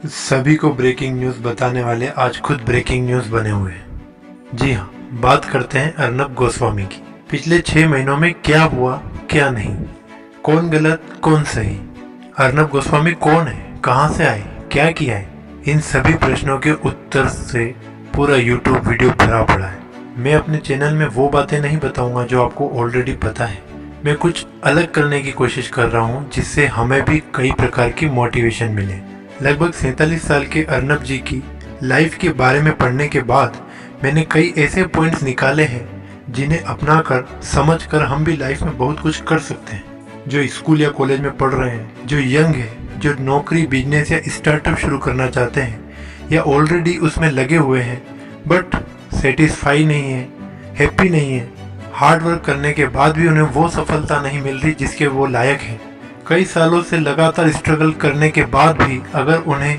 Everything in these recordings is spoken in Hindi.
सभी को ब्रेकिंग न्यूज़ बताने वाले आज खुद ब्रेकिंग न्यूज़ बने हुए हैं। जी हाँ, बात करते हैं अर्नब गोस्वामी की। पिछले 6 महीनों में क्या हुआ क्या नहीं, कौन गलत कौन सही, अर्नब गोस्वामी कौन है, कहाँ से आए, क्या किया है, इन सभी प्रश्नों के उत्तर से पूरा यूट्यूब वीडियो भरा पड़ा है। मैं अपने चैनल में वो बातें नहीं बताऊंगा जो आपको ऑलरेडी पता है। मैं कुछ अलग करने की कोशिश कर रहा हूँ जिससे हमें भी कई प्रकार की मोटिवेशन मिले। लगभग 47 साल के अर्नब जी की लाइफ के बारे में पढ़ने के बाद मैंने कई ऐसे पॉइंट्स निकाले हैं जिन्हें अपनाकर समझकर हम भी लाइफ में बहुत कुछ कर सकते हैं। जो स्कूल या कॉलेज में पढ़ रहे हैं, जो यंग है, जो नौकरी बिजनेस या स्टार्टअप शुरू करना चाहते हैं या ऑलरेडी उसमें लगे हुए हैं बट सेटिस्फाई नहीं है, हैप्पी नहीं है, हार्ड वर्क करने के बाद भी उन्हें वो सफलता नहीं मिल रही जिसके वो लायक हैं। कई सालों से लगातार स्ट्रगल करने के बाद भी अगर उन्हें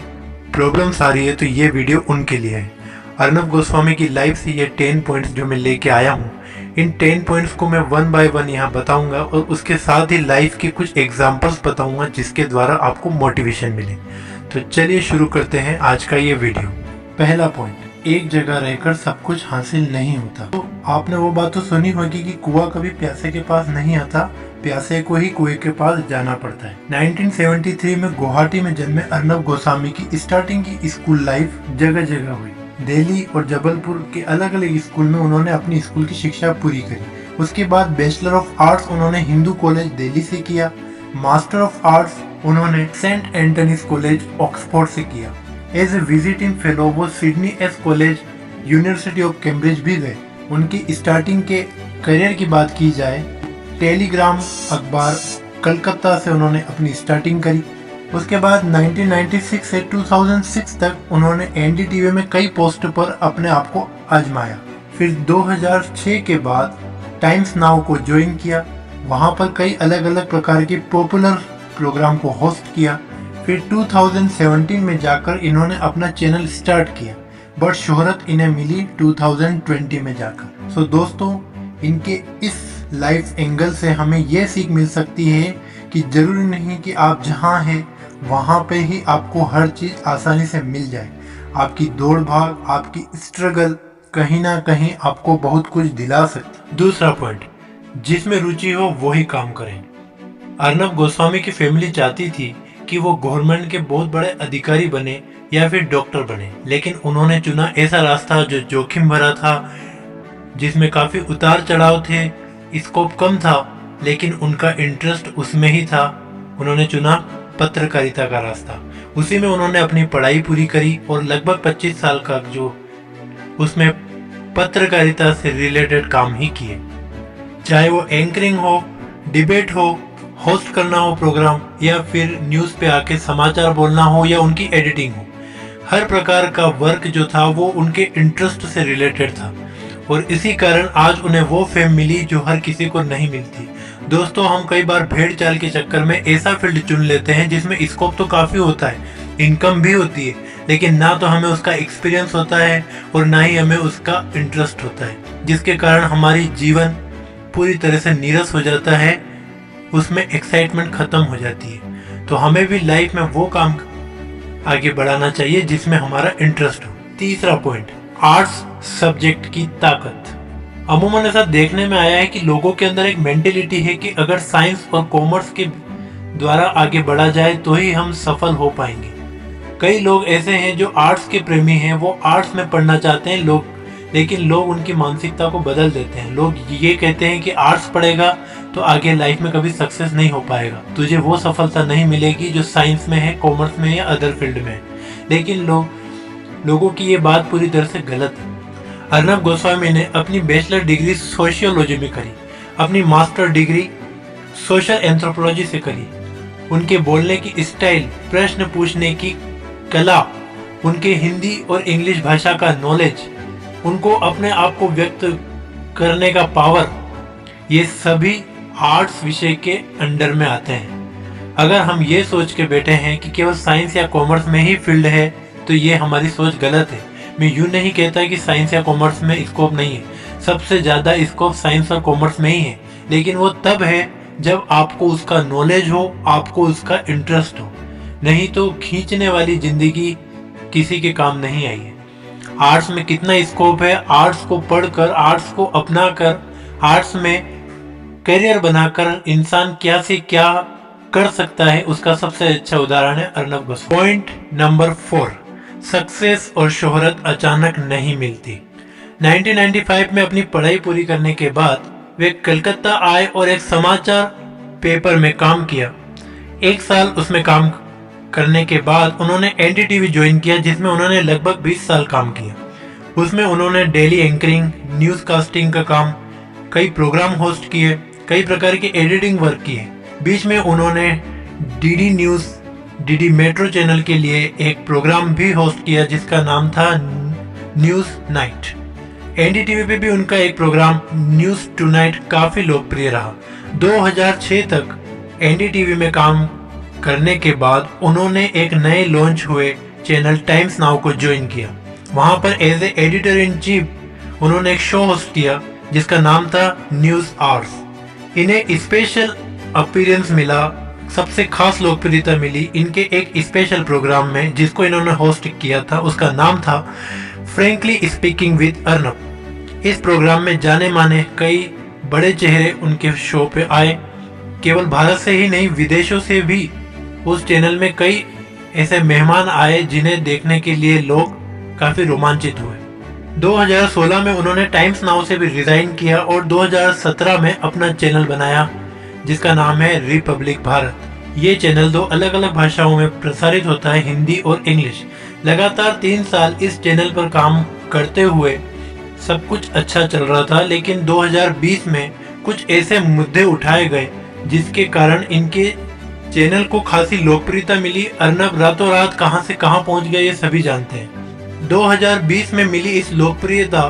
प्रॉब्लम्स आ रही है तो ये वीडियो उनके लिए है। अर्नब गोस्वामी की लाइफ से ये 10 पॉइंट्स जो मैं लेके आया हूँ, इन 10 पॉइंट्स को मैं 1 बाय 1 यहाँ बताऊंगा और उसके साथ ही लाइफ के कुछ एग्जाम्पल्स बताऊंगा जिसके द्वारा आपको मोटिवेशन मिले। तो चलिए शुरू करते हैं आज का ये वीडियो। पहला पॉइंट, एक जगह रहकर सब कुछ हासिल नहीं होता। तो आपने वो बात तो सुनी होगी कि कुआं कभी प्यासे के पास नहीं आता, प्यासे को ही कुएं के पास जाना पड़ता है। 1973 में गुवाहाटी में जन्मे अर्नब गोस्वामी की स्टार्टिंग की स्कूल लाइफ जगह जगह हुई। दिल्ली और जबलपुर के अलग अलग स्कूल में उन्होंने अपनी स्कूल की शिक्षा पूरी करी। उसके बाद बैचलर ऑफ आर्ट्स उन्होंने हिंदू कॉलेज दिल्ली से किया। मास्टर ऑफ आर्ट्स उन्होंने सेंट एंटनीज कॉलेज ऑक्सफोर्ड से किया। एज ए विजिटिंग फेलो वो Sydney S college university of Cambridge भी गए। उनकी स्टार्टिंग के करियर की बात की जाए, टेलीग्राम अखबार कलकत्ता से उन्होंने अपनी स्टार्टिंग करी। उसके बाद 1996 से 2006 तक उन्होंने एनडीटीवी में कई पोस्ट पर अपने आप को आजमाया। फिर 2006 के बाद टाइम्स नाउ को ज्वाइन किया। वहाँ पर कई अलग अलग प्रकार के पॉपुलर प्रोग्राम को होस्ट किया। फिर 2017 में जाकर इन्होंने अपना चैनल स्टार्ट किया, बट शोहरत इन्हें मिली 2020 में जाकर। सो दोस्तों, इनके इस लाइफ एंगल से हमें यह सीख मिल सकती है कि जरूरी नहीं कि आप जहां हैं वहां पे ही आपको हर चीज आसानी से मिल जाए। आपकी दौड़ भाग, आपकी स्ट्रगल कहीं ना कहीं आपको बहुत कुछ दिला सकती। दूसरा पॉइंट, जिसमें रुचि हो वही काम करें। अर्नब गोस्वामी की फैमिली चाहती थी कि वो गवर्नमेंट के बहुत बड़े अधिकारी बने या फिर डॉक्टर बने, लेकिन उन्होंने चुना ऐसा रास्ता जो जोखिम भरा था, जिसमें काफी उतार चढ़ाव थे, स्कोप कम था, लेकिन उनका इंटरेस्ट उसमें ही था। उन्होंने चुना पत्रकारिता का रास्ता। उसी में उन्होंने अपनी पढ़ाई पूरी करी और लगभग 25 साल का जो उसमें पत्रकारिता से रिलेटेड काम ही किए। चाहे वो एंकरिंग हो, डिबेट हो, होस्ट करना हो प्रोग्राम, या फिर न्यूज़ पे आके समाचार बोलना हो, या उनकी एडिटिंग हो, हर प्रकार का वर्क जो था वो उनके इंटरेस्ट से रिलेटेड था और इसी कारण आज उन्हें वो फेम मिली जो हर किसी को नहीं मिलती। दोस्तों, हम कई बार भेड़ चाल के चक्कर में ऐसा फील्ड चुन लेते हैं जिसमें स्कोप तो काफ़ी होता है, इनकम भी होती है, लेकिन ना तो हमें उसका एक्सपीरियंस होता है और ना ही हमें उसका इंटरेस्ट होता है, जिसके कारण हमारी जीवन पूरी तरह से नीरस हो जाता है, उसमें एक्साइटमेंट खत्म हो जाती है। तो हमें भी लाइफ में वो काम आगे बढ़ाना चाहिए जिसमें हमारा इंटरेस्ट हो। तीसरा पॉइंट, आर्ट्स सब्जेक्ट की ताकत। अमूमन ऐसा देखने में आया है कि लोगों के अंदर एक मेंटेलिटी है कि अगर साइंस और कॉमर्स के द्वारा आगे बढ़ा जाए तो ही हम सफल हो पाएंगे। कई लोग ऐसे हैं जो आर्ट्स के प्रेमी हैं, वो आर्ट्स में पढ़ना चाहते हैं लोग, लेकिन लोग उनकी मानसिकता को बदल देते हैं। लोग ये कहते हैं कि आर्ट्स पढ़ेगा तो आगे लाइफ में कभी सक्सेस नहीं हो पाएगा, तुझे वो सफलता नहीं मिलेगी जो साइंस में है, कॉमर्स में है या अदर फील्ड में है। लेकिन लोगों की ये बात पूरी तरह से गलत है। अर्नब गोस्वामी ने अपनी बैचलर डिग्री सोशियोलॉजी में करी, अपनी मास्टर डिग्री सोशल एंथ्रोपोलॉजी से करी। उनके बोलने की स्टाइल, प्रश्न पूछने की कला, उनके हिंदी और इंग्लिश भाषा का नॉलेज, उनको अपने आप को व्यक्त करने का पावर, ये सभी आर्ट्स विषय के अंडर में आते हैं। अगर हम ये सोच के बैठे हैं कि केवल साइंस या कॉमर्स में ही फील्ड है तो ये हमारी सोच गलत है। मैं यूँ नहीं कहता कि साइंस या कॉमर्स में स्कोप नहीं है, सबसे ज़्यादा स्कोप साइंस और कॉमर्स में ही है, लेकिन वो तब है जब आपको उसका नॉलेज हो, आपको उसका इंटरेस्ट हो। नहीं तो खींचने वाली जिंदगी किसी के काम नहीं आई है। आर्ट्स में कितना स्कोप है, आर्ट्स को पढ़कर, आर्ट्स को अपनाकर, आर्ट्स में करियर बनाकर इंसान क्या से क्या कर सकता है, उसका सबसे अच्छा उदाहरण है Arnab Goswami. Point number 4, success और शोहरत अचानक नहीं मिलती। 1995 में अपनी पढ़ाई पूरी करने के बाद वे कलकत्ता आए और एक समाचार पेपर में काम किया। 1 साल उसमें काम करने के बाद उन्होंने एनडीटीवी ज्वाइन किया, जिसमें उन्होंने लगभग 20 साल काम किया। उसमें उन्होंने डेली एंकरिंग, न्यूज़ कास्टिंग का काम, कई प्रोग्राम होस्ट किए, कई प्रकार के एडिटिंग वर्क किए। बीच में उन्होंने DD news, DD metro channel के लिए एक प्रोग्राम भी होस्ट किया जिसका नाम था न्यूज़ नाइट। एनडीटीवी पे भी उनका एक प्रोग्राम न्यूज़ टुनाइट काफ़ी लोकप्रिय रहा। 2006 तक एनडीटीवी में काम करने के बाद उन्होंने एक नए लॉन्च हुए चैनल टाइम्स नाउ को ज्वाइन किया। वहां पर as a editor in chief उन्होंने एक शो होस्ट किया जिसका नाम था न्यूज़ आवर्स। इन्हें स्पेशल अपीयरेंस मिला, सबसे खास लोकप्रियता मिली इनके एक स्पेशल प्रोग्राम में जिसको इन्होंने होस्ट किया था, उसका नाम था फ्रैंकली स्पीकिंग विद अर्नब। इस प्रोग्राम में जाने माने कई बड़े चेहरे उनके शो पे आए। केवल भारत से ही नहीं, विदेशों से भी उस चैनल में कई ऐसे मेहमान आए जिन्हें देखने के लिए लोग काफी रोमांचित हुए। 2016 में उन्होंने टाइम्स नाउ से भी रिजाइन किया और 2017 में अपना चैनल बनाया जिसका नाम है रिपब्लिक भारत। ये चैनल 2 अलग अलग भाषाओं में प्रसारित होता है, हिंदी और इंग्लिश। लगातार 3 साल इस चैनल पर काम करते हुए सब कुछ अच्छा चल रहा था, लेकिन 2020 में कुछ ऐसे मुद्दे उठाए गए जिसके कारण इनके चैनल को खासी लोकप्रियता मिली। अर्नब रातों रात कहां से कहां पहुंच गए ये सभी जानते हैं। 2020 में मिली इस लोकप्रियता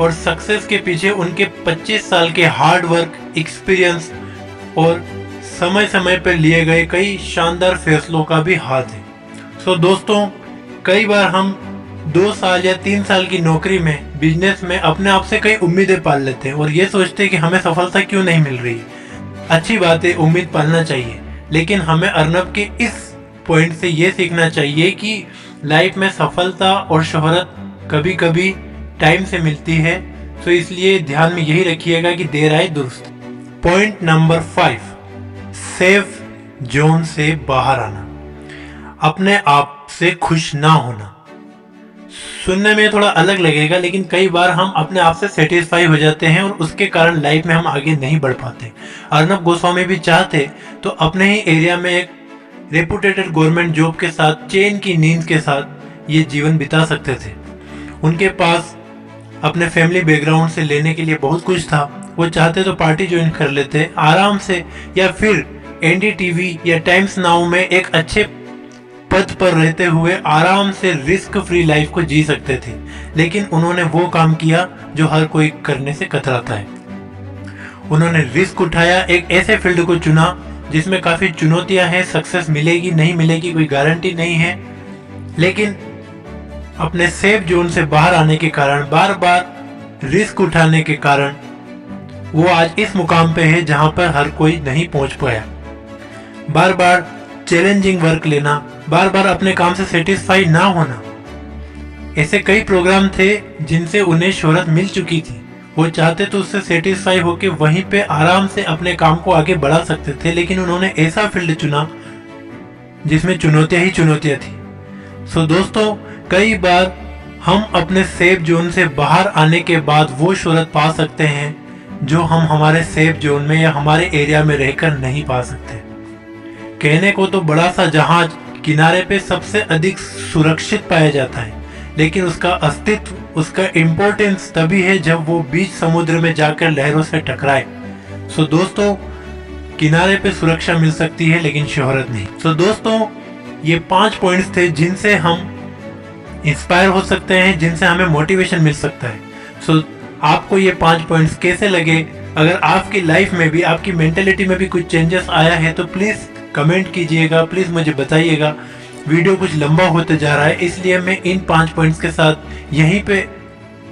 और सक्सेस के पीछे उनके 25 साल के हार्ड वर्क, एक्सपीरियंस और समय समय पर लिए गए कई शानदार फैसलों का भी हाथ है। सो दोस्तों, कई बार हम 2 साल या 3 साल की नौकरी में, बिजनेस में अपने आप से कई उम्मीदें पाल लेते हैं और ये सोचते हैं कि हमें सफलता क्यों नहीं मिल रही है। अच्छी बात है, उम्मीद पालना चाहिए, लेकिन हमें अर्नब के इस पॉइंट से ये सीखना चाहिए कि लाइफ में सफलता और शोहरत कभी कभी टाइम से मिलती है। तो इसलिए ध्यान में यही रखिएगा कि देर आए दुरुस्त। पॉइंट नंबर 5, सेफ जोन से बाहर आना, अपने आप से खुश ना होना। सुनने में थोड़ा अलग लगेगा, लेकिन कई बार हम अपने आप से सेटिस्फाई हो जाते हैं और उसके कारण लाइफ में हम आगे नहीं बढ़ पाते। अर्नब गोस्वामी भी चाहते तो अपने ही एरिया में एक रेपुटेटेड गवर्नमेंट जॉब के साथ, चैन की नींद के साथ ये जीवन बिता सकते थे। उनके पास अपने फैमिली बैकग्राउंड से लेने के लिए बहुत कुछ था। वो चाहते तो पार्टी ज्वाइन कर लेते आराम से, या फिर एनडीटीवी या टाइम्स नाउ में एक अच्छे पद पर रहते हुए आराम से रिस्क फ्री लाइफ को जी सकते थे, लेकिन उन्होंने वो काम किया जो हर कोई करने से कतराता है। उन्होंने रिस्क उठाया, एक ऐसे फील्ड को चुना जिसमें काफी चुनौतियां हैं, सक्सेस मिलेगी नहीं मिलेगी कोई गारंटी नहीं है, लेकिन अपने सेफ जोन से बाहर आने के कारण, बार बार रिस्क उठाने के कारण वो आज इस मुकाम पे है जहां पर हर कोई नहीं पहुंच पाया। बार बार चैलेंजिंग वर्क लेना, बार बार अपने काम से सेटिस्फाई ना होना, ऐसे कई प्रोग्राम थे जिनसे उन्हें शोहरत मिल चुकी थी। वो चाहते तो उससे सेटिस्फाई होकर वहीं पे आराम से अपने काम को आगे बढ़ा सकते थे, लेकिन उन्होंने ऐसा फील्ड चुना जिसमें चुनौतियां ही चुनौतियां थी। सो दोस्तों, कई बार हम अपने सेफ जोन से बाहर आने के बाद वो शोहरत पा सकते हैं जो हम हमारे सेफ जोन में या हमारे एरिया में रहकर नहीं पा सकते। कहने को तो बड़ा सा जहाज किनारे पे सबसे अधिक सुरक्षित पाया जाता है, लेकिन उसका अस्तित्व, उसका इम्पोर्टेंस तभी है जब वो बीच समुद्र में जाकर लहरों से टकराए। सो दोस्तों, किनारे पे सुरक्षा मिल सकती है लेकिन शोहरत नहीं। सो दोस्तों, ये 5 पॉइंट्स थे जिनसे हम इंस्पायर हो सकते हैं, जिनसे हमें मोटिवेशन मिल सकता है। सो आपको ये 5 पॉइंट्स कैसे लगे? अगर आपकी लाइफ में भी, आपकी मेंटेलिटी में भी कुछ चेंजेस आया है तो प्लीज कमेंट कीजिएगा, प्लीज मुझे बताइएगा। वीडियो कुछ लंबा होते जा रहा है, इसलिए मैं इन 5 पॉइंट्स के साथ यहीं पे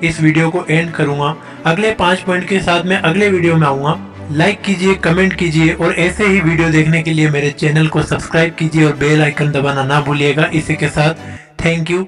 इस वीडियो को एंड करूंगा। अगले 5 पॉइंट के साथ मैं अगले वीडियो में आऊंगा। लाइक कीजिए, कमेंट कीजिए और ऐसे ही वीडियो देखने के लिए मेरे चैनल को सब्सक्राइब कीजिए और बेल आइकन दबाना ना भूलिएगा। इसी के साथ थैंक यू।